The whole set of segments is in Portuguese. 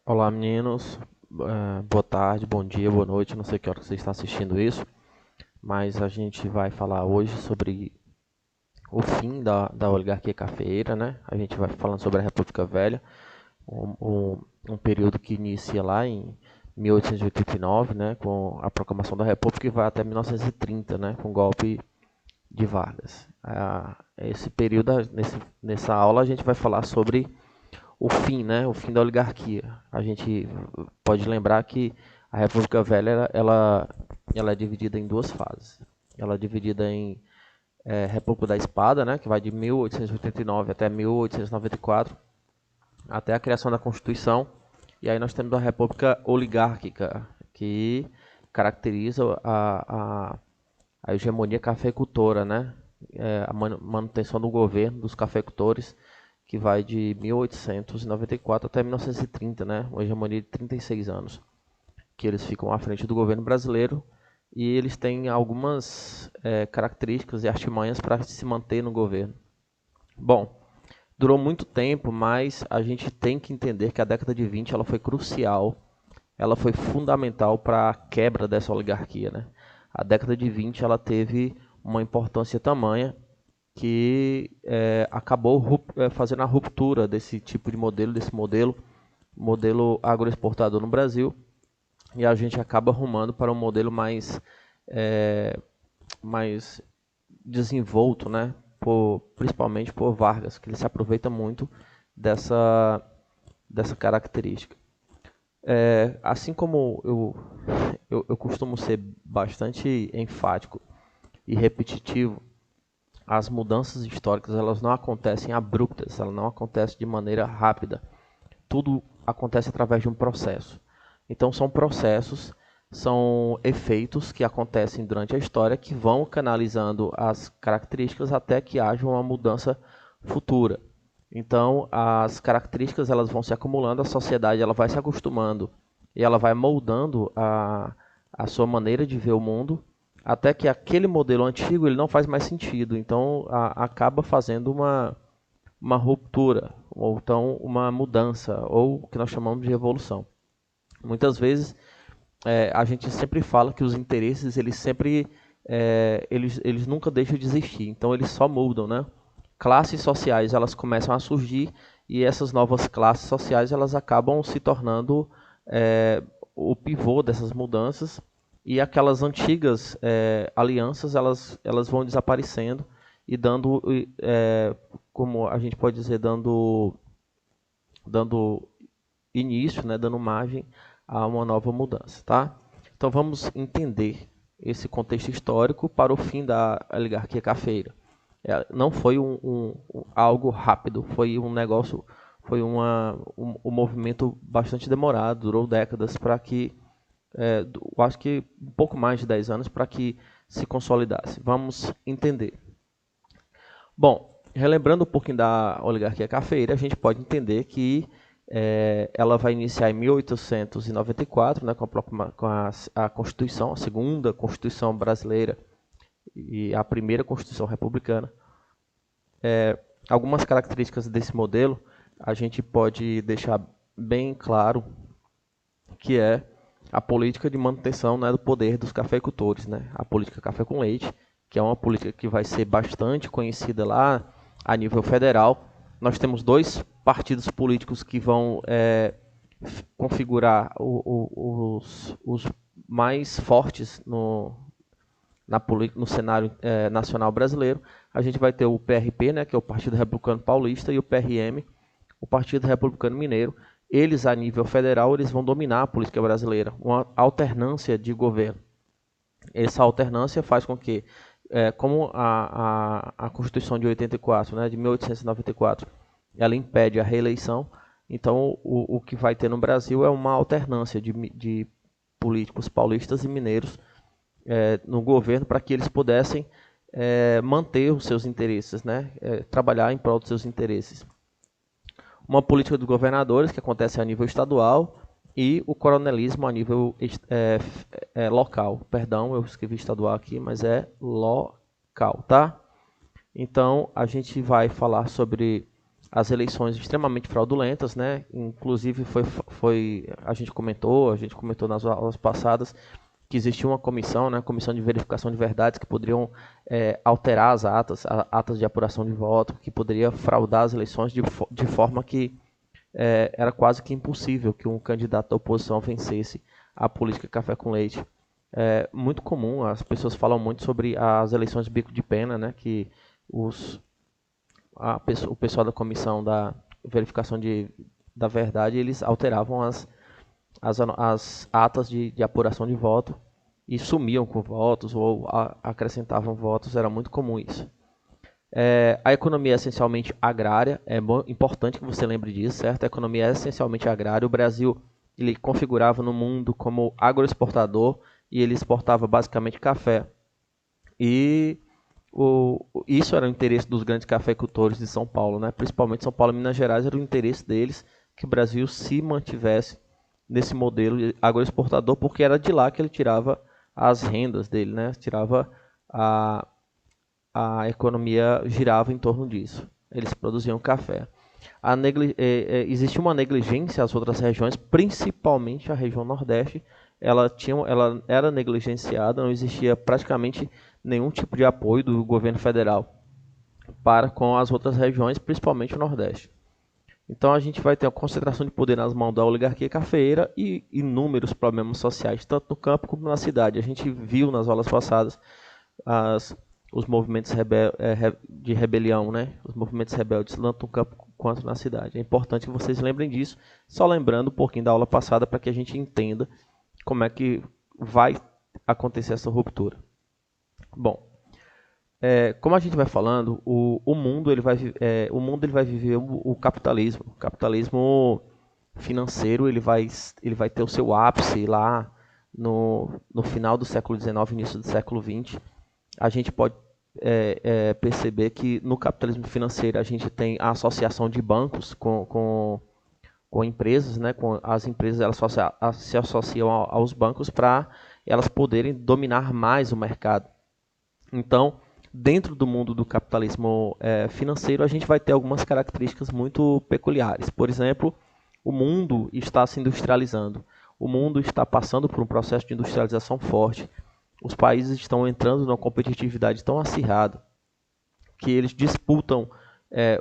Olá, meninos. Boa tarde, bom dia, boa noite. Não sei que hora que você está assistindo isso, mas a gente vai falar hoje sobre o fim da oligarquia cafeeira, né? A gente vai falando sobre a República Velha, um período que inicia lá em 1889, né, com a proclamação da República e vai até 1930, né, com o golpe de Vargas. Esse período, nessa aula, a gente vai falar sobre o fim, né, o fim da oligarquia. A gente pode lembrar que a República Velha ela é dividida em duas fases. Ela é dividida em República da Espada, né, que vai de 1889 até 1894, até a criação da Constituição. E aí nós temos a República Oligárquica, que caracteriza a hegemonia cafeicultora, né, a manutenção do governo dos cafeicultores, que vai de 1894 até 1930, né? Uma hegemonia de 36 anos, que eles ficam à frente do governo brasileiro e eles têm algumas características e artimanhas para se manter no governo. Bom, durou muito tempo, mas a gente tem que entender que a década de 20 ela foi crucial, ela foi fundamental para a quebra dessa oligarquia, né? A década de 20 ela teve uma importância tamanha que acabou fazendo a ruptura desse tipo de modelo, desse modelo agroexportador no Brasil, e a gente acaba arrumando para um modelo mais desenvolto, né? Principalmente por Vargas, que ele se aproveita muito dessa característica. Assim como eu costumo ser bastante enfático e repetitivo, as mudanças históricas elas não acontecem abruptas, elas não acontecem de maneira rápida. Tudo acontece através de um processo. Então são processos, são efeitos que acontecem durante a história que vão canalizando as características até que haja uma mudança futura. Então as características elas vão se acumulando, a sociedade ela vai se acostumando e ela vai moldando a sua maneira de ver o mundo até que aquele modelo antigo ele não faz mais sentido. Então acaba fazendo uma ruptura, ou então uma mudança, ou o que nós chamamos de evolução. Muitas vezes a gente sempre fala que os interesses eles sempre eles nunca deixam de existir, então eles só mudam, né? Classes sociais elas começam a surgir e essas novas classes sociais elas acabam se tornando o pivô dessas mudanças e aquelas antigas alianças elas vão desaparecendo e dando, como a gente pode dizer, dando início, né, dando margem a uma nova mudança, tá? Então vamos entender esse contexto histórico para o fim da oligarquia cafeira. Não foi algo rápido, foi um negócio, foi um movimento bastante demorado, durou décadas para que, eu acho que um pouco mais de 10 anos para que se consolidasse. Vamos entender. Bom, relembrando um pouquinho da oligarquia cafeira, a gente pode entender que ela vai iniciar em 1894, né, com a Constituição, a segunda Constituição brasileira e a primeira Constituição republicana. Algumas características desse modelo a gente pode deixar bem claro que é a política de manutenção, né, do poder dos cafeicultores, né, a política café com leite, que é uma política que vai ser bastante conhecida lá a nível federal. Nós temos dois partidos políticos que vão configurar os mais fortes no cenário nacional brasileiro. A gente vai ter o PRP, né, que é o Partido Republicano Paulista, e o PRM, o Partido Republicano Mineiro. Eles, a nível federal, eles vão dominar a política brasileira, uma alternância de governo. Essa alternância faz com que, como a Constituição de 84, né, de 1894, ela impede a reeleição, então o que vai ter no Brasil é uma alternância de políticos paulistas e mineiros no governo para que eles pudessem manter os seus interesses, né, trabalhar em prol dos seus interesses. Uma política dos governadores, que acontece a nível estadual, e o coronelismo a nível local. Perdão, eu escrevi estadual aqui, mas é local, tá? Então, a gente vai falar sobre as eleições extremamente fraudulentas, né? Inclusive a gente comentou nas aulas passadas que existia uma comissão, né, comissão de verificação de verdades, que poderiam alterar as atas de apuração de voto, que poderia fraudar as eleições de forma que era quase que impossível que um candidato da oposição vencesse a política café com leite. É muito comum, as pessoas falam muito sobre as eleições de bico de pena, né, que o pessoal da comissão da verificação da verdade, eles alteravam as atas de apuração de voto e sumiam com votos ou acrescentavam votos, era muito comum isso. A economia é essencialmente agrária, é importante que você lembre disso, certo? A economia é essencialmente agrária. O Brasil ele configurava no mundo como agroexportador e ele exportava basicamente café. E isso era o interesse dos grandes cafeicultores de São Paulo, né? Principalmente São Paulo e Minas Gerais, era o interesse deles que o Brasil se mantivesse nesse modelo agroexportador, porque era de lá que ele tirava as rendas dele, né? Tirava a economia girava em torno disso. Eles produziam café. Existia uma negligência às outras regiões, principalmente a região Nordeste. Ela era negligenciada, não existia praticamente nenhum tipo de apoio do governo federal para com as outras regiões, principalmente o Nordeste. Então a gente vai ter a concentração de poder nas mãos da oligarquia cafeeira e inúmeros problemas sociais, tanto no campo como na cidade. A gente viu nas aulas passadas os movimentos de rebelião, né? Os movimentos rebeldes, tanto no campo quanto na cidade. É importante que vocês lembrem disso, só lembrando um pouquinho da aula passada para que a gente entenda como é que vai acontecer essa ruptura. Bom, como a gente vai falando, o mundo ele vai viver o capitalismo. O capitalismo financeiro ele vai ter o seu ápice lá no final do século XIX, início do século XX. A gente pode perceber que no capitalismo financeiro a gente tem a associação de bancos com empresas, né? As empresas elas se associam aos bancos para elas poderem dominar mais o mercado. Então, dentro do mundo do capitalismo financeiro, a gente vai ter algumas características muito peculiares. Por exemplo, o mundo está se industrializando. O mundo está passando por um processo de industrialização forte. Os países estão entrando numa competitividade tão acirrada que eles disputam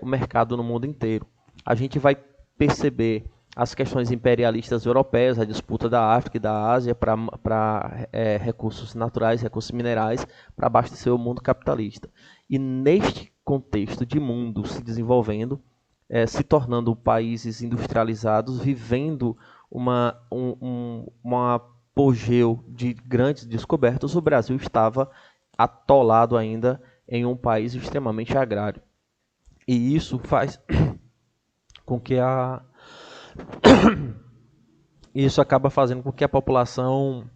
o mercado no mundo inteiro. A gente vai perceber as questões imperialistas europeias, a disputa da África e da Ásia para recursos naturais, recursos minerais, para abastecer o mundo capitalista. E neste contexto de mundo se desenvolvendo, se tornando países industrializados, vivendo um apogeu de grandes descobertas, o Brasil estava atolado ainda em um país extremamente agrário. E isso faz com que isso acaba fazendo com que a população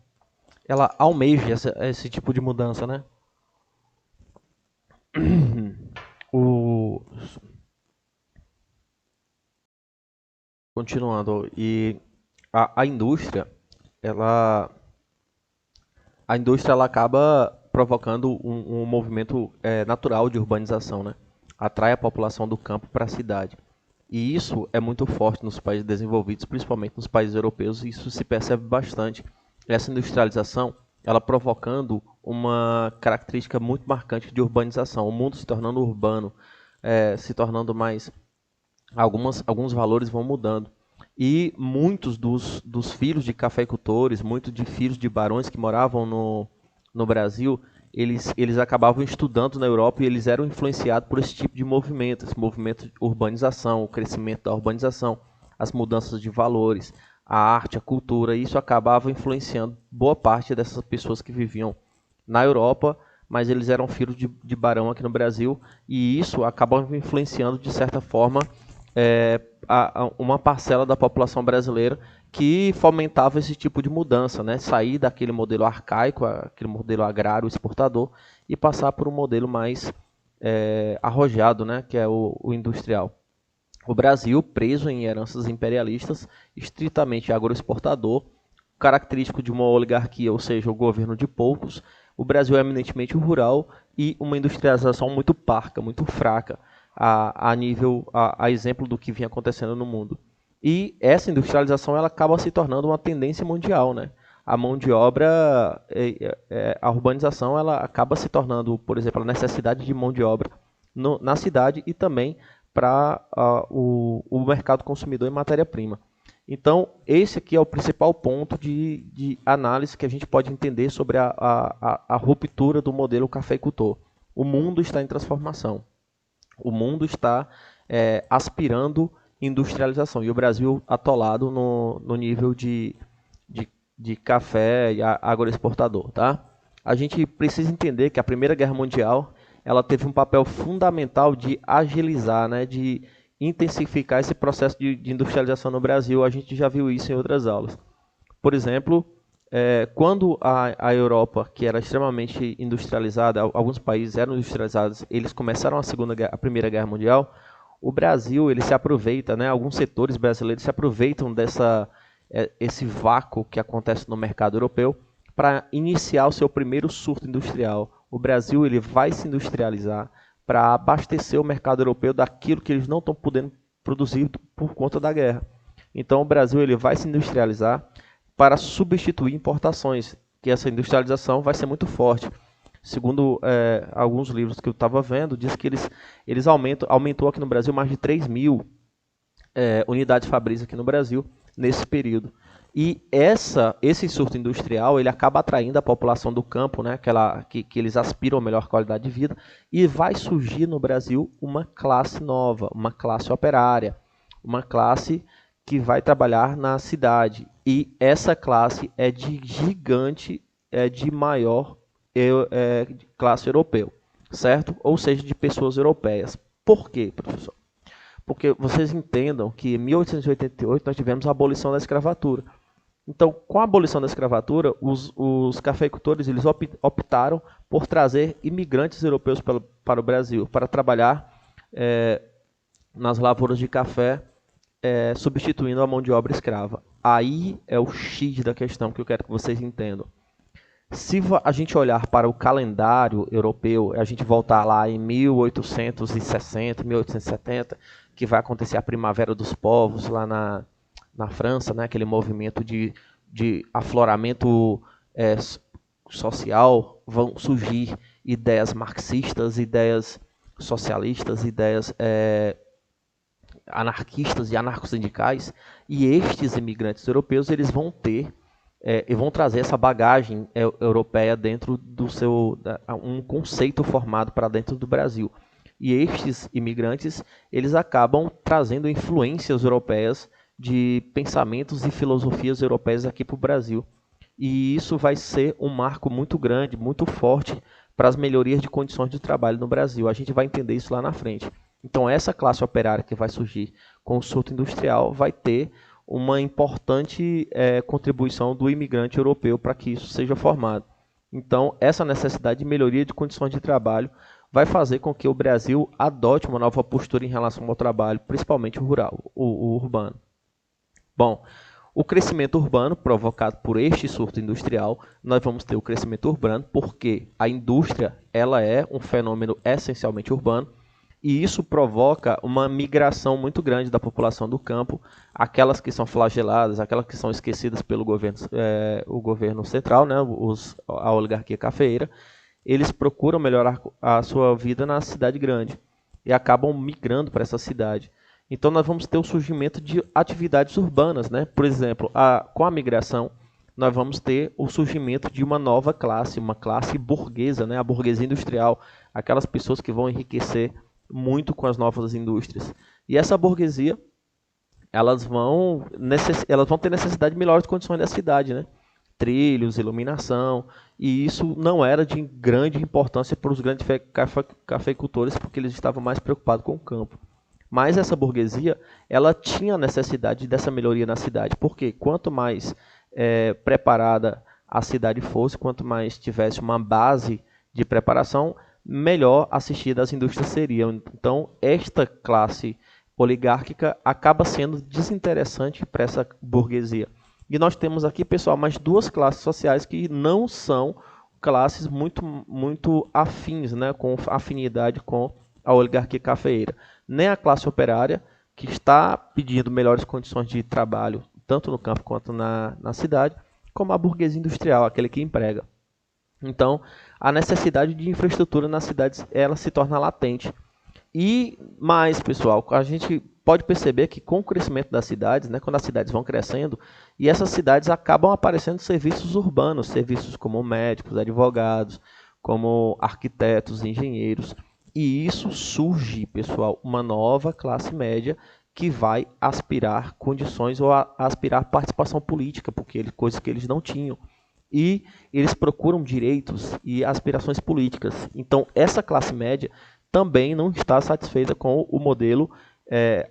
ela almeje esse tipo de mudança, né? Continuando, e a indústria, ela acaba provocando um movimento natural de urbanização, né? Atrai a população do campo para a cidade. E isso é muito forte nos países desenvolvidos, principalmente nos países europeus, e isso se percebe bastante. Essa industrialização, ela provocando uma característica muito marcante de urbanização. O mundo se tornando urbano, se tornando mais... Alguns valores vão mudando. E muitos dos filhos de cafeicultores, muitos de filhos de barões que moravam no Brasil, eles acabavam estudando na Europa e eles eram influenciados por esse tipo de movimento, esse movimento de urbanização, o crescimento da urbanização, as mudanças de valores, a arte, a cultura, e isso acabava influenciando boa parte dessas pessoas que viviam na Europa, mas eles eram filhos de barão aqui no Brasil, e isso acabava influenciando, de certa forma, uma parcela da população brasileira que fomentava esse tipo de mudança, né? Sair daquele modelo arcaico, aquele modelo agrário exportador, e passar por um modelo mais arrojado, né? Que é o industrial. O Brasil, preso em heranças imperialistas, estritamente agroexportador, característico de uma oligarquia, ou seja, o governo de poucos. O Brasil é eminentemente rural e uma industrialização muito parca, muito fraca. a exemplo do que vinha acontecendo no mundo. E essa industrialização ela acaba se tornando uma tendência mundial, né? A mão de obra, a urbanização, ela acaba se tornando, por exemplo, a necessidade de mão de obra na cidade e também para o mercado consumidor em matéria-prima. Então, esse aqui é o principal ponto de análise que a gente pode entender sobre a ruptura do modelo cafeicultor. O mundo está em transformação. O mundo está aspirando industrialização. E o Brasil atolado no nível de café e agroexportador. Tá? A gente precisa entender que a Primeira Guerra Mundial ela teve um papel fundamental de agilizar, né, de intensificar esse processo de industrialização no Brasil. A gente já viu isso em outras aulas. Por exemplo, quando a Europa, que era extremamente industrializada, alguns países eram industrializados, eles começaram a Primeira Guerra Mundial, o Brasil ele se aproveita, né, alguns setores brasileiros se aproveitam esse vácuo que acontece no mercado europeu para iniciar o seu primeiro surto industrial. O Brasil ele vai se industrializar para abastecer o mercado europeu daquilo que eles não estão podendo produzir por conta da guerra. Então o Brasil ele vai se industrializar para substituir importações, que essa industrialização vai ser muito forte. Segundo alguns livros que eu estava vendo, diz que eles aumentou aqui no Brasil mais de 3 mil unidades fabris aqui no Brasil nesse período. E esse surto industrial ele acaba atraindo a população do campo, né, que eles aspiram a melhor qualidade de vida, e vai surgir no Brasil uma classe nova, uma classe operária, uma classe que vai trabalhar na cidade. E essa classe é de gigante, de maior classe europeu, certo? Ou seja, de pessoas europeias. Por quê, professor? Porque vocês entendam que em 1888 nós tivemos a abolição da escravatura. Então, com a abolição da escravatura, os cafeicultores eles optaram por trazer imigrantes europeus para o Brasil, para trabalhar nas lavouras de café, substituindo a mão de obra escrava. Aí é o X da questão que eu quero que vocês entendam. Se a gente olhar para o calendário europeu, a gente voltar lá em 1860, 1870, que vai acontecer a Primavera dos Povos lá na França, né? Aquele movimento de afloramento social, vão surgir ideias marxistas, ideias socialistas, ideias anarquistas e anarcossindicais, e estes imigrantes europeus eles vão ter e vão trazer essa bagagem europeia dentro do um conceito formado para dentro do Brasil. E estes imigrantes eles acabam trazendo influências europeias de pensamentos e filosofias europeias aqui para o Brasil. E isso vai ser um marco muito grande, muito forte para as melhorias de condições de trabalho no Brasil. A gente vai entender isso lá na frente. Então essa classe operária que vai surgir com o surto industrial vai ter uma importante contribuição do imigrante europeu para que isso seja formado. Então essa necessidade de melhoria de condições de trabalho vai fazer com que o Brasil adote uma nova postura em relação ao trabalho, principalmente o rural, o urbano. Bom, o crescimento urbano provocado por este surto industrial, nós vamos ter o crescimento urbano porque a indústria ela é um fenômeno essencialmente urbano e isso provoca uma migração muito grande da população do campo, aquelas que são flageladas, aquelas que são esquecidas pelo governo, o governo central, né, a oligarquia cafeeira, eles procuram melhorar a sua vida na cidade grande e acabam migrando para essa cidade. Então nós vamos ter o surgimento de atividades urbanas, né? Por exemplo, com a migração, nós vamos ter o surgimento de uma nova classe, uma classe burguesa, né? A burguesia industrial, aquelas pessoas que vão enriquecer muito com as novas indústrias. E essa burguesia, elas vão ter necessidade de melhores condições da cidade, né? Trilhos, iluminação, e isso não era de grande importância para os grandes cafeicultores, porque eles estavam mais preocupados com o campo. Mas essa burguesia, ela tinha necessidade dessa melhoria na cidade, porque quanto mais preparada a cidade fosse, quanto mais tivesse uma base de preparação, melhor assistida as indústrias seriam. Então, esta classe oligárquica acaba sendo desinteressante para essa burguesia. E nós temos aqui, pessoal, mais duas classes sociais que não são classes muito afins, né, com afinidade com a oligarquia cafeeira, nem a classe operária, que está pedindo melhores condições de trabalho, tanto no campo quanto na cidade, como a burguesia industrial, aquele que emprega. Então, a necessidade de infraestrutura nas cidades, ela se torna latente. E mais, pessoal, a gente pode perceber que com o crescimento das cidades, né, quando as cidades vão crescendo, e essas cidades acabam aparecendo serviços urbanos, serviços como médicos, advogados, como arquitetos, engenheiros. E isso surge, pessoal, uma nova classe média que vai aspirar condições ou aspirar participação política, porque coisas que eles não tinham. E eles procuram direitos e aspirações políticas. Então, essa classe média também não está satisfeita com o modelo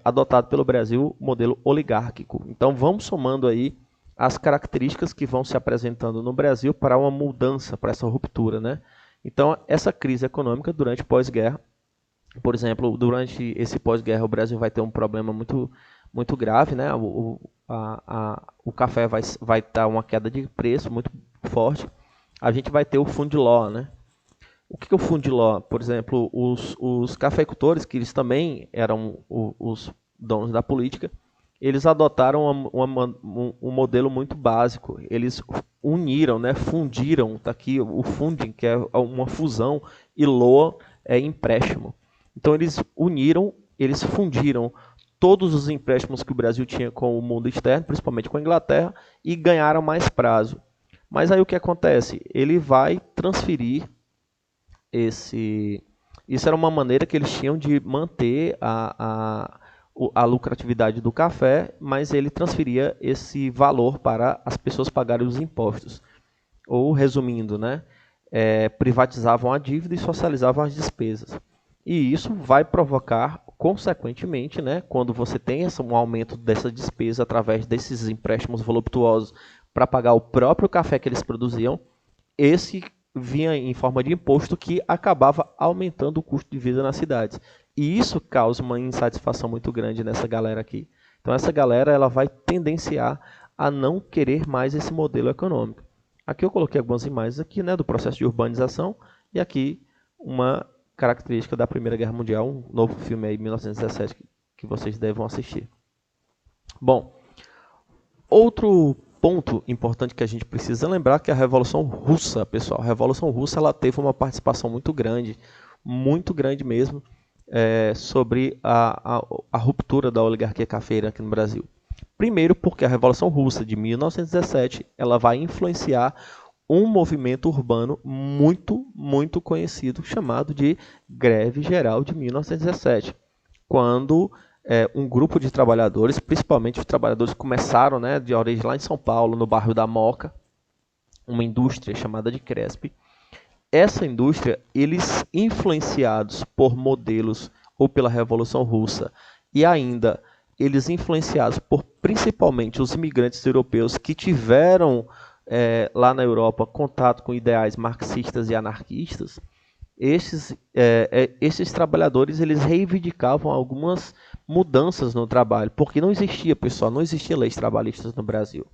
adotado pelo Brasil, o modelo oligárquico. Então, vamos somando aí as características que vão se apresentando no Brasil para uma mudança, para essa ruptura, né? Então, essa crise econômica durante pós-guerra, por exemplo, durante esse pós-guerra, o Brasil vai ter um problema muito grave, né? O café vai dar uma queda de preço muito forte. A gente vai ter o Fundiló, né? O que é o Fundiló? Por exemplo, os cafeicultores, que eles também eram os donos da política, eles adotaram um modelo muito básico. Eles uniram, né? Fundiram, está aqui o funding, que é uma fusão, e LOA é empréstimo. Então eles uniram, eles fundiram todos os empréstimos que o Brasil tinha com o mundo externo, principalmente com a Inglaterra, e ganharam mais prazo. Mas aí o que acontece? Ele vai transferir isso era uma maneira que eles tinham de manter a lucratividade do café, mas ele transferia esse valor para as pessoas pagarem os impostos. Ou, resumindo, né, privatizavam a dívida e socializavam as despesas. E isso vai provocar, consequentemente, né, quando você tem um aumento dessa despesa através desses empréstimos voluptuosos para pagar o próprio café que eles produziam, esse vinha em forma de imposto que acabava aumentando o custo de vida nas cidades. E isso causa uma insatisfação muito grande nessa galera aqui. Então essa galera ela vai tendenciar a não querer mais esse modelo econômico. Aqui eu coloquei algumas imagens aqui, né, do processo de urbanização e aqui uma característica da Primeira Guerra Mundial, um novo filme aí, 1917, que vocês devem assistir. Bom, outro ponto importante que a gente precisa lembrar que a Revolução Russa, pessoal. A Revolução Russa ela teve uma participação muito grande mesmo, sobre a ruptura da oligarquia cafeeira aqui no Brasil. Primeiro porque a Revolução Russa de 1917 ela vai influenciar um movimento urbano muito conhecido chamado de Greve Geral de 1917, quando um grupo de trabalhadores, principalmente os trabalhadores que começaram, né, de origem lá em São Paulo, no bairro da Moca, uma indústria chamada de Cresp. Essa indústria, eles influenciados por modelos ou pela Revolução Russa e ainda eles influenciados por principalmente os imigrantes europeus que tiveram lá na Europa contato com ideais marxistas e anarquistas, esses trabalhadores eles reivindicavam algumas mudanças no trabalho, porque não existia, pessoal, não existia leis trabalhistas no Brasil.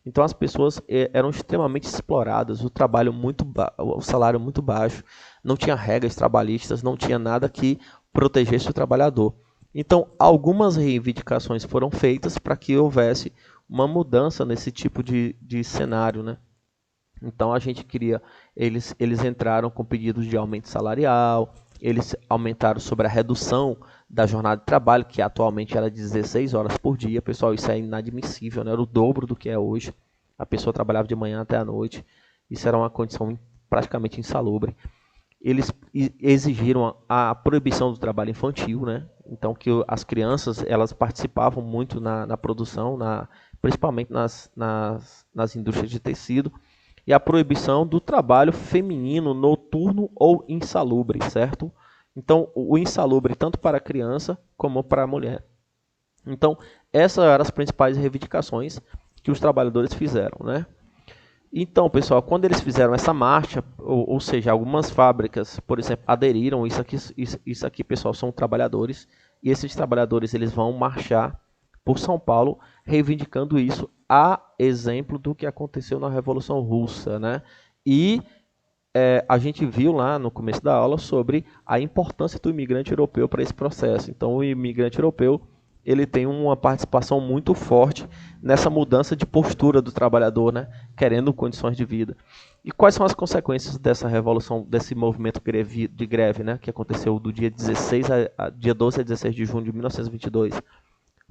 Então as pessoas eram extremamente exploradas, o salário muito baixo, não tinha regras trabalhistas, não tinha nada que protegesse o trabalhador. Então algumas reivindicações foram feitas para que houvesse uma mudança nesse tipo de cenário, né? Então a gente queria, eles entraram com pedidos de aumento salarial, eles aumentaram sobre a redução da jornada de trabalho, que atualmente era de 16 horas por dia. Pessoal, isso é inadmissível, né? Era o dobro do que é hoje. A pessoa trabalhava de manhã até a noite. Isso era uma condição praticamente insalubre. Eles exigiram a proibição do trabalho infantil, né? Então que as crianças elas participavam muito na produção, principalmente nas indústrias de tecido. E a proibição do trabalho feminino noturno ou insalubre, certo? Então, o insalubre tanto para a criança como para a mulher. Então, essas eram as principais reivindicações que os trabalhadores fizeram, né? Então, pessoal, quando eles fizeram essa marcha, ou seja, algumas fábricas, por exemplo, aderiram, isso aqui, pessoal, são trabalhadores, e esses trabalhadores eles vão marchar por São Paulo, reivindicando isso, a exemplo do que aconteceu na Revolução Russa, né? E a gente viu lá no começo da aula sobre a importância do imigrante europeu para esse processo. Então, o imigrante europeu ele tem uma participação muito forte nessa mudança de postura do trabalhador, né, querendo condições de vida. E quais são as consequências dessa revolução, desse movimento de greve, né, que aconteceu do dia 12 a 16 de junho de 1922?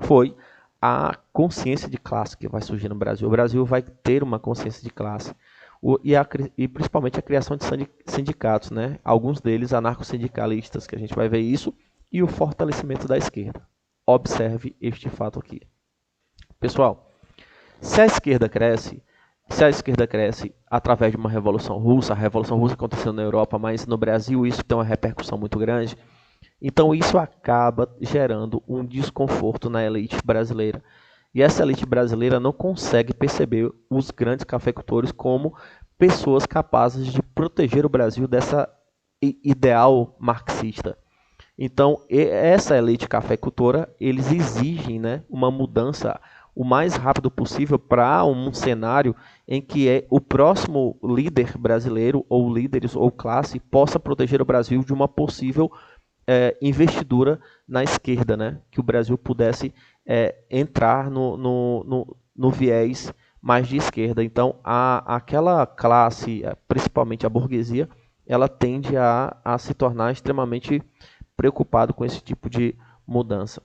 Foi a consciência de classe que vai surgir no Brasil. O Brasil vai ter uma consciência de classe. E principalmente a criação de sindicatos, né? Alguns deles anarcossindicalistas, que a gente vai ver isso, e o fortalecimento da esquerda. Observe este fato aqui. Pessoal, se a esquerda cresce através de uma revolução russa, a revolução russa aconteceu na Europa, mas no Brasil isso tem uma repercussão muito grande, então isso acaba gerando um desconforto na elite brasileira. E essa elite brasileira não consegue perceber os grandes cafeicultores como pessoas capazes de proteger o Brasil dessa ideal marxista. Então, essa elite cafeicultora, eles exigem, né, uma mudança o mais rápido possível para um cenário em que o próximo líder brasileiro, ou líderes, ou classe, possa proteger o Brasil de uma possível investidura na esquerda, né? Que o Brasil pudesse entrar no viés mais de esquerda. Então, aquela classe, principalmente a burguesia, ela tende a se tornar extremamente preocupado com esse tipo de mudança.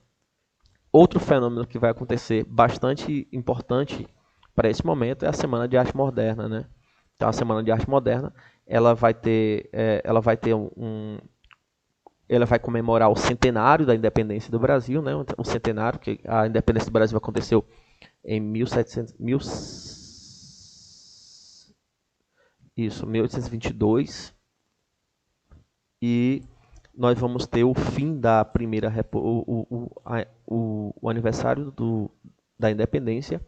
Outro fenômeno que vai acontecer bastante importante para esse momento é a Semana de Arte Moderna, né? Então, a Semana de Arte Moderna, ela vai comemorar o centenário da independência do Brasil, né? O centenário, que a independência do Brasil aconteceu em 1822. E nós vamos ter o fim da primeira o aniversário da independência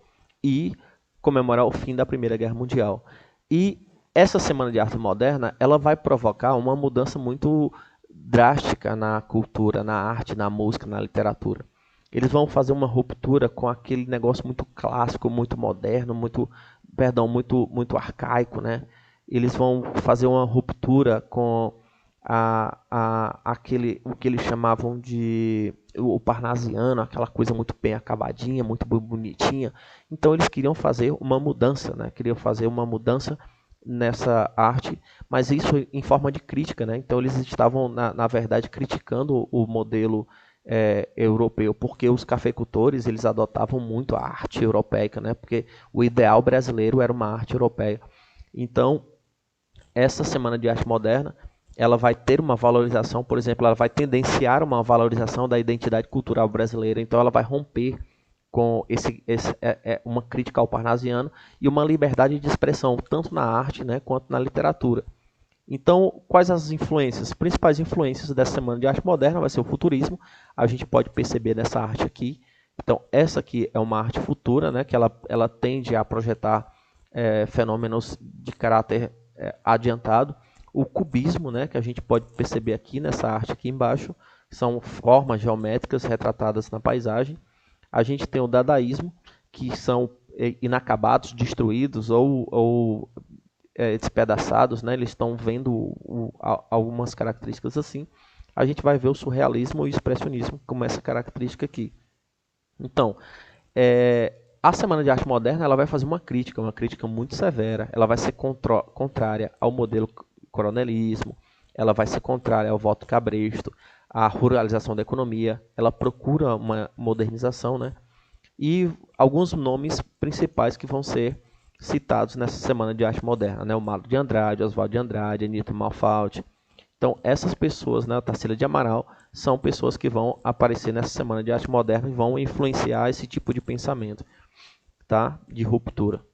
e comemorar o fim da Primeira Guerra Mundial. E essa Semana de Arte Moderna, ela vai provocar uma mudança muito drástica na cultura, na arte, na música, na literatura. Eles vão fazer uma ruptura com aquele negócio muito clássico, muito moderno, muito arcaico, né? Eles vão fazer uma ruptura com o que eles chamavam de o parnasiano, aquela coisa muito bem acabadinha, muito bonitinha. Então eles queriam fazer uma mudança, né? Queriam fazer uma mudança nessa arte, mas isso em forma de crítica, né? Então eles estavam, na verdade, criticando o modelo europeu, porque os cafeicultores eles adotavam muito a arte europeica, né? Porque o ideal brasileiro era uma arte europeia. Então, essa Semana de Arte Moderna, ela vai ter uma valorização, por exemplo, ela vai tendenciar uma valorização da identidade cultural brasileira, então ela vai romper com uma crítica ao parnasiano e uma liberdade de expressão, tanto na arte, né, quanto na literatura. Então, quais as influências? As principais influências dessa Semana de Arte Moderna vai ser o futurismo, a gente pode perceber nessa arte aqui. Então, essa aqui é uma arte futura, né, que ela tende a projetar fenômenos de caráter adiantado. O cubismo, né, que a gente pode perceber aqui nessa arte aqui embaixo, são formas geométricas retratadas na paisagem. A gente tem o dadaísmo, que são inacabados, destruídos ou despedaçados, né? Eles estão vendo algumas características assim. A gente vai ver o surrealismo e o expressionismo como essa característica aqui. Então, a Semana de Arte Moderna ela vai fazer uma crítica muito severa. Ela vai ser contrária ao modelo coronelismo, ela vai ser contrária ao voto cabresto, à ruralização da economia, ela procura uma modernização, né? E alguns nomes principais que vão ser citados nessa Semana de Arte Moderna, né? O Mário de Andrade, Oswaldo de Andrade, Anito Malfatti. Então, essas pessoas, né, a Tarsila de Amaral, são pessoas que vão aparecer nessa Semana de Arte Moderna e vão influenciar esse tipo de pensamento, tá? De ruptura.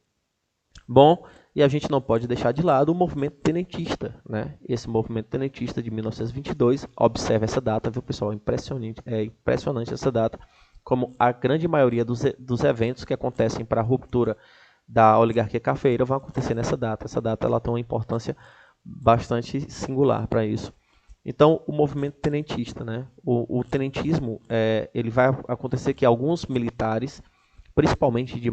Bom, e a gente não pode deixar de lado o movimento tenentista, né? Esse movimento tenentista de 1922, observe essa data, viu, pessoal? Impressionante essa data, como a grande maioria dos eventos que acontecem para a ruptura da oligarquia cafeeira vão acontecer nessa data. Essa data ela tem uma importância bastante singular para isso. Então, o movimento tenentista, né? O tenentismo, ele vai acontecer que alguns militares, principalmente de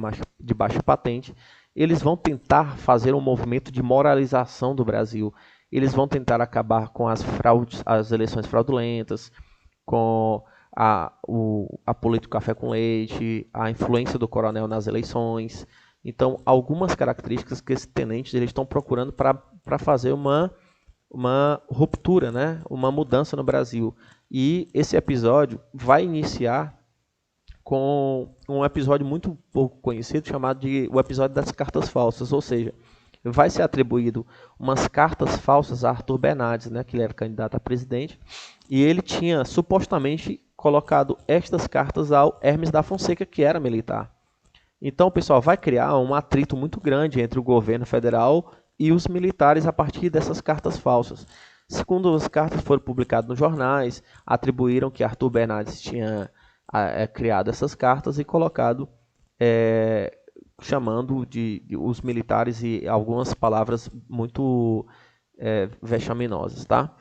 baixa patente, eles vão tentar fazer um movimento de moralização do Brasil. eles vão tentar acabar com as fraudes, as eleições fraudulentas, com a política café com leite, a influência do coronel nas eleições. Então, algumas características que esses tenentes eles estão procurando para fazer uma ruptura, né? Uma mudança no Brasil. E esse episódio vai iniciar com um episódio muito pouco conhecido, chamado de o episódio das cartas falsas, ou seja, vai ser atribuído umas cartas falsas a Arthur Bernardes, né, que ele era candidato a presidente, e ele tinha supostamente colocado estas cartas ao Hermes da Fonseca, que era militar. Então, pessoal, vai criar um atrito muito grande entre o governo federal e os militares a partir dessas cartas falsas. Segundo as cartas foram publicadas nos jornais, atribuíram que Arthur Bernardes tinha criado essas cartas e colocado, chamando de os militares e algumas palavras muito vexaminosas, tá?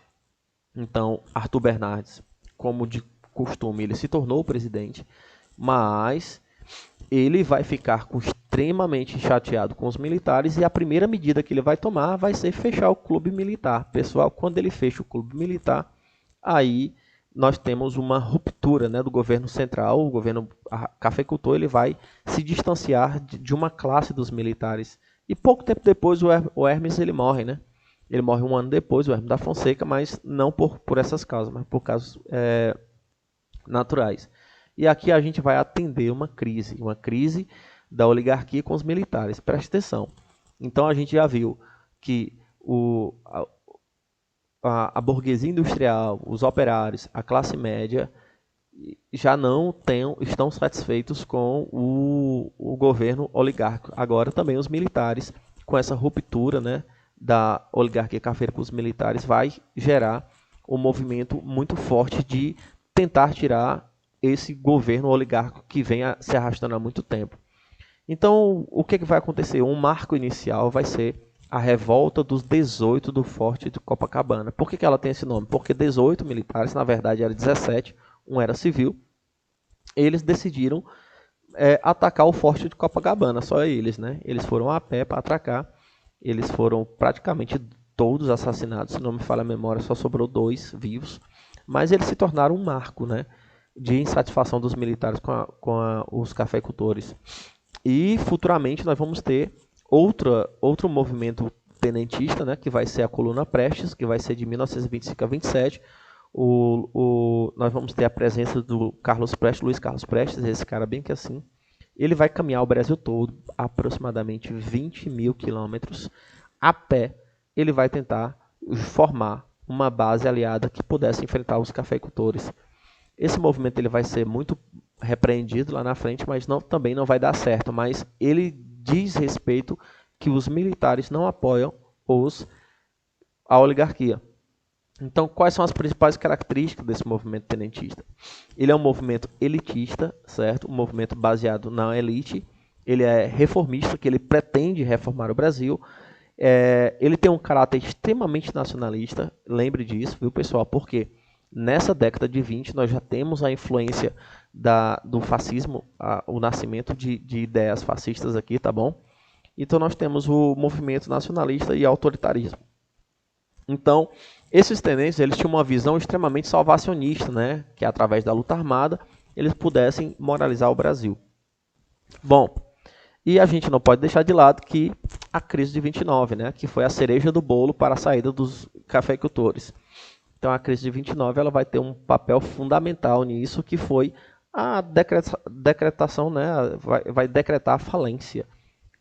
Então, Arthur Bernardes, como de costume, ele se tornou presidente, mas ele vai ficar extremamente chateado com os militares e a primeira medida que ele vai tomar vai ser fechar o clube militar. Pessoal, quando ele fecha o clube militar, aí nós temos uma ruptura, né, do governo central. O governo cafeicultor ele vai se distanciar de uma classe dos militares. E pouco tempo depois o Hermes ele morre, né? Ele morre um ano depois, o Hermes da Fonseca, mas não por essas causas, mas por causas naturais. E aqui a gente vai atender uma crise da oligarquia com os militares. Preste atenção. Então a gente já viu que a burguesia industrial, os operários, a classe média já não estão satisfeitos com o governo oligárquico. Agora também os militares, com essa ruptura, né, da oligarquia cafeira com os militares, vai gerar um movimento muito forte de tentar tirar esse governo oligárquico que vem se arrastando há muito tempo. Então, o que vai acontecer? Um marco inicial vai ser a revolta dos 18 do Forte de Copacabana. Por que ela tem esse nome? Porque 18 militares, na verdade eram 17, um era civil, eles decidiram atacar o Forte de Copacabana, só eles, né? Eles foram a pé para atacar, eles foram praticamente todos assassinados, se não me falha a memória, só sobrou 2 vivos, mas eles se tornaram um marco, né, de insatisfação dos militares com os cafeicultores. E futuramente nós vamos ter outro movimento tenentista, né, que vai ser a Coluna Prestes, que vai ser de 1925 a 27. Nós vamos ter a presença do Luiz Carlos Prestes, esse cara bem que assim. Ele vai caminhar o Brasil todo, aproximadamente 20 mil quilômetros, a pé. Ele vai tentar formar uma base aliada que pudesse enfrentar os cafeicultores. Esse movimento ele vai ser muito repreendido lá na frente, mas também não vai dar certo. Mas ele diz respeito que os militares não apoiam a oligarquia. Então, quais são as principais características desse movimento tenentista? Ele é um movimento elitista, certo? Um movimento baseado na elite. Ele é reformista, que ele pretende reformar o Brasil. Ele tem um caráter extremamente nacionalista. Lembre disso, viu, pessoal? Porque nessa década de 20 nós já temos a influência do fascismo, o nascimento de ideias fascistas aqui, tá bom? Então nós temos o movimento nacionalista e autoritarismo. Então, esses tenentes, eles tinham uma visão extremamente salvacionista, né? Que através da luta armada, eles pudessem moralizar o Brasil. Bom, e a gente não pode deixar de lado que a crise de 29, né? Que foi a cereja do bolo para a saída dos cafeicultores. Então, a crise de 29 ela vai ter um papel fundamental nisso, que foi a decretação, né? Vai decretar a falência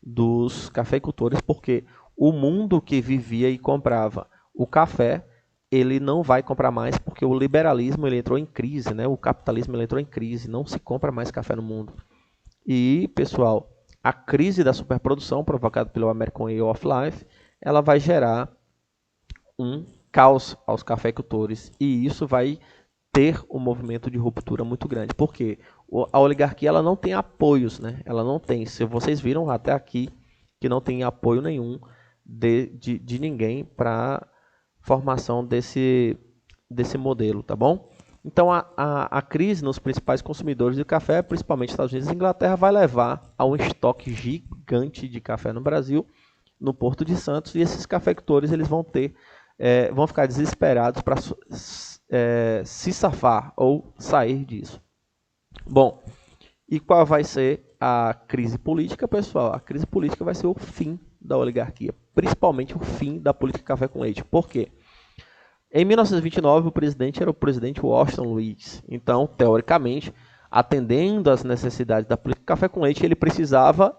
dos cafeicultores, porque o mundo que vivia e comprava o café, ele não vai comprar mais, porque o liberalismo ele entrou em crise, né? O capitalismo ele entrou em crise, não se compra mais café no mundo. E, pessoal, a crise da superprodução provocada pelo American Way of Life, ela vai gerar um caos aos cafeicultores, e isso vai ter um movimento de ruptura muito grande, porque a oligarquia ela não tem apoios, né? Ela não tem, se vocês viram até aqui, que não tem apoio nenhum de ninguém para formação desse modelo, tá bom? Então a crise nos principais consumidores de café, principalmente Estados Unidos e Inglaterra, vai levar a um estoque gigante de café no Brasil, no Porto de Santos, e esses cafeicultores eles vão ter vão ficar desesperados para se safar ou sair disso. Bom, e qual vai ser a crise política, pessoal? A crise política vai ser o fim da oligarquia, principalmente o fim da política café com leite. Por quê? Em 1929, o presidente era o presidente Washington Luiz. Então, teoricamente, atendendo às necessidades da política café com leite, ele precisava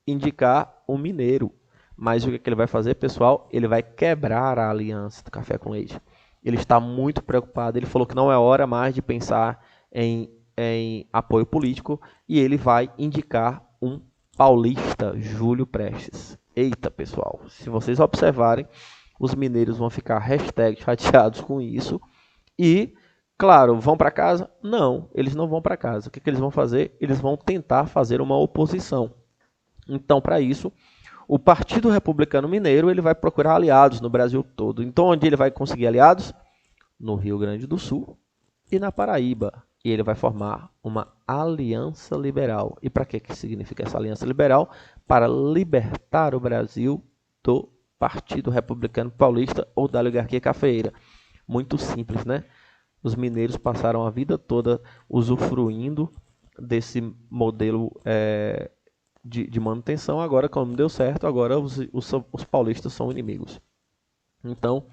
indicar um mineiro. Mas o que ele vai fazer, pessoal? Ele vai quebrar a aliança do café com leite. Ele está muito preocupado. Ele falou que não é hora mais de pensar em apoio político e ele vai indicar um paulista, Júlio Prestes. Eita, pessoal, se vocês observarem, os mineiros vão ficar chateados com isso e, claro, vão para casa? Não, eles não vão para casa. O que eles vão fazer? Eles vão tentar fazer uma oposição. Então, para isso, o Partido Republicano Mineiro ele vai procurar aliados no Brasil todo. Então, onde ele vai conseguir aliados? No Rio Grande do Sul e na Paraíba. E ele vai formar uma aliança liberal. E para que significa essa aliança liberal? Para libertar o Brasil do Partido Republicano Paulista ou da oligarquia cafeeira. Muito simples, né? Os mineiros passaram a vida toda usufruindo desse modelo de manutenção. Agora, como deu certo, agora os paulistas são inimigos. Então,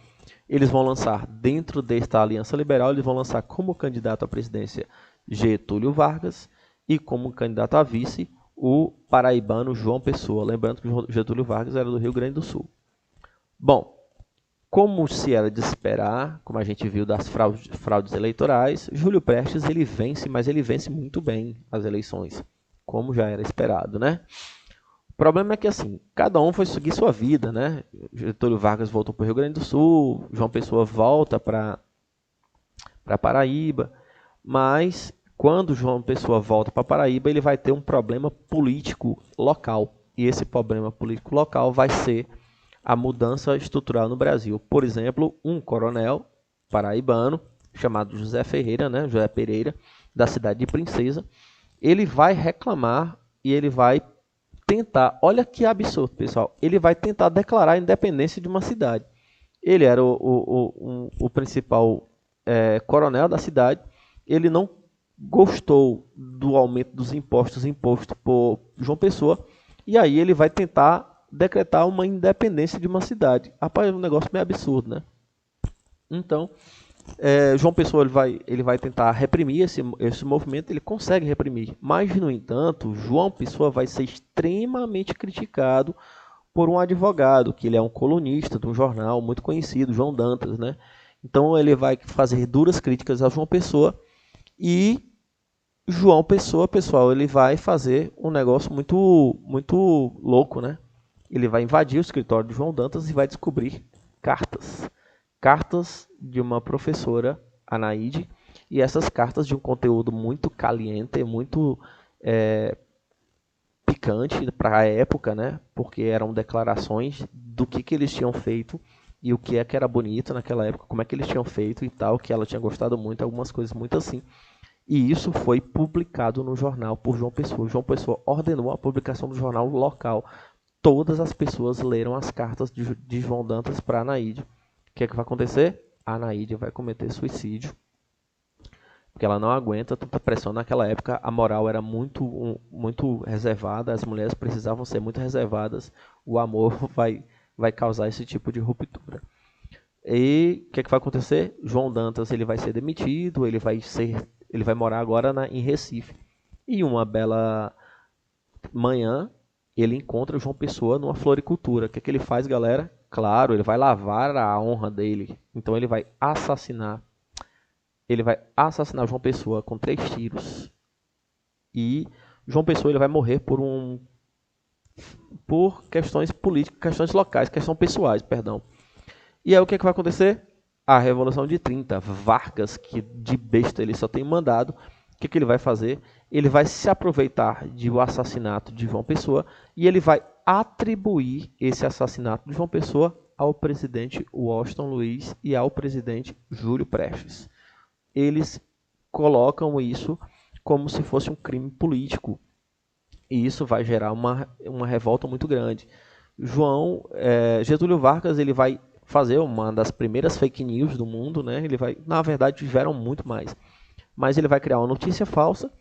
eles vão lançar, dentro desta aliança liberal, eles vão lançar como candidato à presidência Getúlio Vargas e como candidato a vice o paraibano João Pessoa. Lembrando que Getúlio Vargas era do Rio Grande do Sul. Bom, como se era de esperar, como a gente viu das fraudes eleitorais, Júlio Prestes ele vence, mas ele vence muito bem as eleições, como já era esperado, né? O problema é que, assim, cada um foi seguir sua vida, né? Getúlio Vargas voltou para o Rio Grande do Sul, João Pessoa volta para Paraíba, mas quando João Pessoa volta para Paraíba, ele vai ter um problema político local. E esse problema político local vai ser a mudança estrutural no Brasil. Por exemplo, um coronel paraibano, chamado José Ferreira, né? José Pereira, da cidade de Princesa, ele vai reclamar e ele vai tentar, olha que absurdo, pessoal, ele vai tentar declarar a independência de uma cidade. Ele era o principal coronel da cidade, ele não gostou do aumento dos impostos imposto por João Pessoa, e aí ele vai tentar decretar uma independência de uma cidade. Rapaz, é um negócio meio absurdo, né? Então, João Pessoa ele vai tentar reprimir esse movimento, ele consegue reprimir, mas, no entanto, João Pessoa vai ser extremamente criticado por um advogado, que ele é um colunista de um jornal muito conhecido, João Dantas, né? Então ele vai fazer duras críticas a João Pessoa e João Pessoa, pessoal, ele vai fazer um negócio muito, muito louco, né? Ele vai invadir o escritório de João Dantas e vai descobrir cartas de uma professora, Anaíde, e essas cartas de um conteúdo muito caliente, muito picante para a época, né? Porque eram declarações do que eles tinham feito e o que é que era bonito naquela época, como é que eles tinham feito e tal, que ela tinha gostado muito, algumas coisas muito assim. E isso foi publicado no jornal por João Pessoa. João Pessoa ordenou a publicação do jornal local. Todas as pessoas leram as cartas de João Dantas para Anaíde. O que é que vai acontecer? A Anaíde vai cometer suicídio, porque ela não aguenta tanta pressão. Naquela época, a moral era muito reservada, as mulheres precisavam ser muito reservadas, o amor vai causar esse tipo de ruptura. E o que é que vai acontecer? João Dantas ele vai ser demitido, ele vai morar agora em Recife. E uma bela manhã, ele encontra João Pessoa numa floricultura. O que é que ele faz, galera? Claro, ele vai lavar a honra dele. Então ele vai assassinar João Pessoa com 3 tiros. E João Pessoa ele vai morrer por questões políticas, questões locais, questões pessoais, perdão. E aí o que é que vai acontecer? A Revolução de 30. Vargas, que de besta ele só tem mandado, o que é que ele vai fazer? Ele vai se aproveitar do assassinato de João Pessoa e ele vai atribuir esse assassinato de João Pessoa ao presidente Washington Luiz e ao presidente Júlio Prestes. Eles colocam isso como se fosse um crime político. E isso vai gerar uma revolta muito grande. Getúlio Vargas ele vai fazer uma das primeiras fake news do mundo, né? Ele vai, na verdade, tiveram muito mais. Mas ele vai criar uma notícia falsa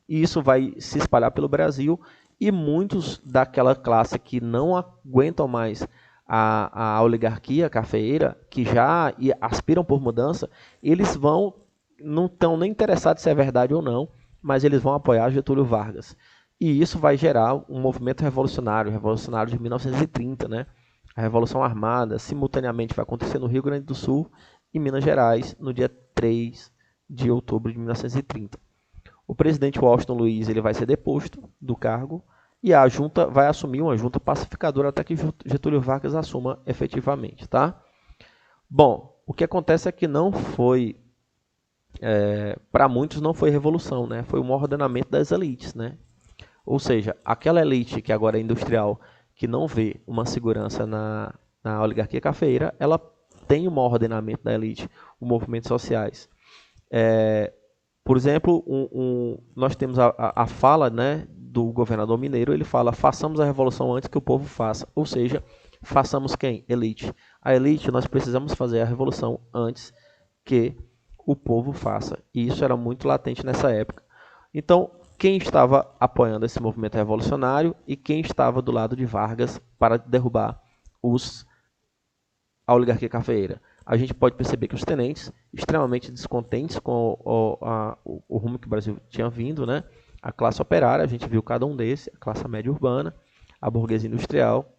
e isso vai se espalhar pelo Brasil e muitos daquela classe que não aguentam mais a oligarquia cafeeira, que já aspiram por mudança, eles não estão nem interessados se é verdade ou não, mas eles vão apoiar Getúlio Vargas. E isso vai gerar um movimento revolucionário de 1930, né? A Revolução Armada simultaneamente vai acontecer no Rio Grande do Sul e Minas Gerais no dia 3 de outubro de 1930. O presidente Washington Luiz ele vai ser deposto do cargo e a junta vai assumir uma junta pacificadora até que Getúlio Vargas assuma efetivamente, tá? Bom, o que acontece é que não foi, para muitos não foi revolução, né? Foi um ordenamento das elites, né? Ou seja, aquela elite que agora é industrial, que não vê uma segurança na oligarquia cafeeira, ela tem um ordenamento da elite, os movimentos sociais. Por exemplo, nós temos a fala, né, do governador mineiro, ele fala, façamos a revolução antes que o povo faça. Ou seja, façamos quem? Elite. A elite, nós precisamos fazer a revolução antes que o povo faça. E isso era muito latente nessa época. Então, quem estava apoiando esse movimento revolucionário e quem estava do lado de Vargas para derrubar a oligarquia cafeeira? A gente pode perceber que os tenentes, extremamente descontentes com o rumo que o Brasil tinha vindo, né? A classe operária, a gente viu cada um desses, a classe média urbana, a burguesia industrial,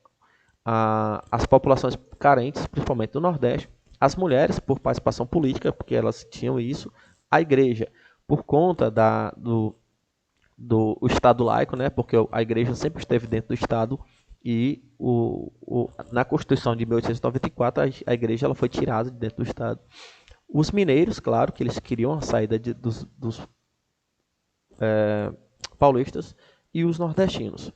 as populações carentes, principalmente do Nordeste, as mulheres, por participação política, porque elas tinham isso, a igreja, por conta do Estado laico, né? Porque a igreja sempre esteve dentro do Estado e na Constituição de 1894 a igreja ela foi tirada de dentro do Estado. Os mineiros, claro, que eles queriam a saída dos paulistas e os nordestinos.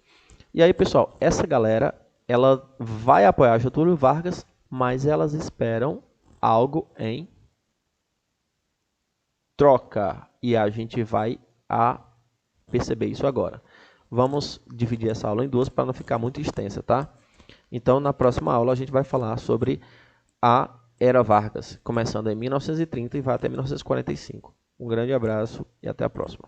E aí, pessoal, essa galera ela vai apoiar Getúlio Vargas, mas elas esperam algo em troca. E a gente vai perceber isso agora. Vamos dividir essa aula em duas para não ficar muito extensa, tá? Então, na próxima aula, a gente vai falar sobre a Era Vargas, começando em 1930 e vai até 1945. Um grande abraço e até a próxima.